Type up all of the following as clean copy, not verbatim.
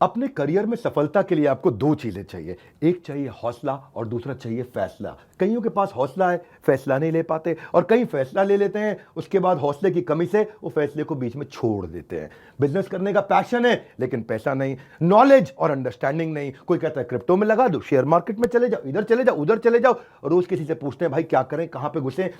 अपने करियर में सफलता के लिए आपको दो चीजें चाहिए। एक चाहिए हौसला और दूसरा चाहिए फैसला। कईयों के पास हौसला है, फैसला नहीं ले पाते, और कई फैसला ले लेते हैं, उसके बाद हौसले की कमी से वो फैसले को बीच में छोड़ देते हैं। बिजनेस करने का पैशन है लेकिन पैसा नहीं, नॉलेज और अंडरस्टैंडिंग नहीं। कोई कहता है क्रिप्टो में लगा दो, शेयर मार्केट में चले जाओ, इधर चले जाओ, उधर चले जाओ। रोज किसी से पूछते हैं भाई क्या करें, कहां पे घुसे।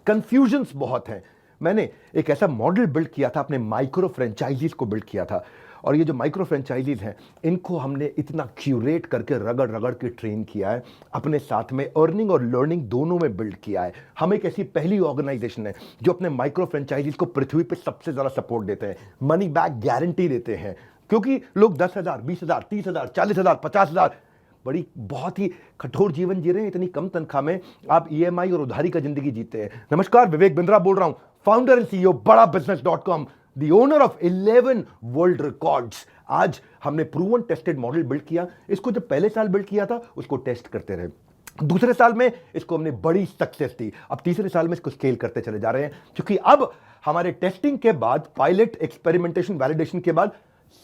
कंफ्यूजन्स बहुत हैं। मैंने एक ऐसा मॉडल बिल्ड किया था, अपने माइक्रो फ्रेंचाइजीज को बिल्ड किया था, और ये जो माइक्रो फ्रेंचाइजीज हैं इनको हमने इतना क्यूरेट करके रगड़ रगड़ के ट्रेन किया है, अपने साथ में अर्निंग और लर्निंग दोनों में बिल्ड किया है। हम एक ऐसी पहली ऑर्गेनाइजेशन है जो अपने माइक्रो फ्रेंचाइजीज को पृथ्वी पे सबसे ज्यादा सपोर्ट देते हैं, मनी बैक गारंटी देते हैं। क्योंकि लोग 10,000, 20,000, 30,000, 40,000, 50,000 बड़ी बहुत ही कठोर जीवन जी रहे हैं। इतनी कम तनख्वाह में आप ईएमआई और उधारी का जिंदगी जीते हैं। नमस्कार, विवेक बिंद्रा बोल रहा हूं, फाउंडर एंड सीईओ बड़ा बिजनेस.com, the owner of 11 world records. आज हमने प्रूवन टेस्टेड मॉडल बिल्ड किया। इसको जब पहले साल बिल्ड किया था उसको टेस्ट करते रहे, दूसरे साल में इसको हमने बड़ी सक्सेस दी, अब तीसरे साल में इसको स्केल करते चले जा रहे हैं। क्योंकि अब हमारे टेस्टिंग के बाद, पायलट, एक्सपेरिमेंटेशन, वैलिडेशन के बाद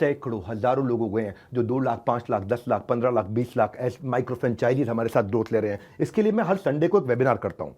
सैकड़ों, हजारों लोग हो गए हैं जो 2 लाख, 5 लाख, 10 लाख, 15 लाख, 20 लाख ऐसे माइक्रो फ्रेंचाइजीज हमारे साथ ग्रोथ ले रहे हैं। इसके लिए मैं हर संडे को एक वेबिनार करता हूं।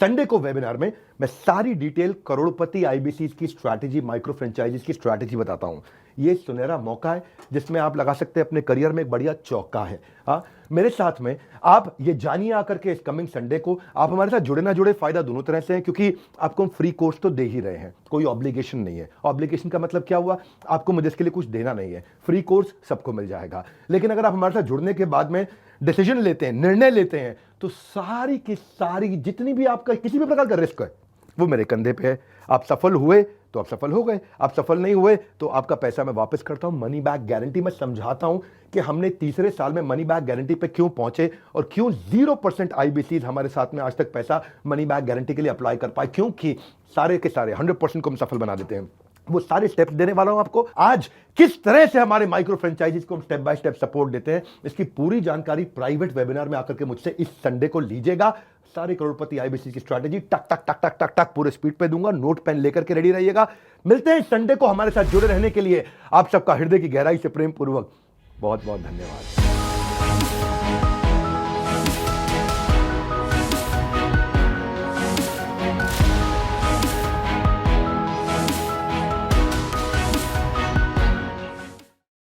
संडे को वेबिनार में मैं सारी डिटेल करोड़पति आईबीसीज की स्ट्रैटेजी, माइक्रो फ्रेंचाइजीज की स्ट्रैटेजी बताता हूं। ये सुनहरा मौका है जिसमें आप लगा सकते हैं अपने करियर में एक बढ़िया चौका है। हाँ, मेरे साथ में आप ये जानिए आकर के इस कमिंग संडे को। आप हमारे साथ जुड़े ना जुड़े, फायदा दोनों तरह से है, क्योंकि आपको हम फ्री कोर्स तो दे ही रहे हैं, कोई ऑब्लिगेशन नहीं है। ऑब्लिगेशन का मतलब क्या हुआ, आपको मुझे इसके लिए कुछ देना नहीं है, फ्री कोर्स सबको मिल जाएगा। लेकिन अगर आप हमारे साथ जुड़ने के बाद में डिसीजन लेते हैं, निर्णय लेते हैं, तो सारी की सारी जितनी भी आपका किसी भी प्रकार का रिस्क है वो मेरे कंधे पे है। आप सफल हुए तो आप सफल हो गए, आप सफल नहीं हुए तो आपका पैसा मैं वापस करता हूं। मनी बैक गारंटी मैं समझाता हूं कि हमने तीसरे साल में मनी बैक गारंटी पे क्यों पहुंचे और क्यों 0% आईबीसीज हमारे साथ में आज तक पैसा मनी बैक गारंटी के लिए अप्लाई कर पाए, क्योंकि सारे के सारे 100% को हम सफल बना देते हैं। वो सारे स्टेप्स देने वाला हूं आपको आज। किस तरह से हमारे माइक्रो फ्रेंचाइजीज को हम स्टेप बाय स्टेप सपोर्ट देते हैं, इसकी पूरी जानकारी प्राइवेट वेबिनार में आकर के मुझसे इस संडे को लीजिएगा। सारे करोड़पति आईबीसी की स्ट्रैटेजी टक टक टक टक टक टक पूरे स्पीड पे दूंगा। नोट पेन लेकर के रेडी रहिएगा। मिलते हैं संडे को। हमारे साथ जुड़े रहने के लिए आप सबका हृदय की गहराई से प्रेम पूर्वक बहुत बहुत धन्यवाद।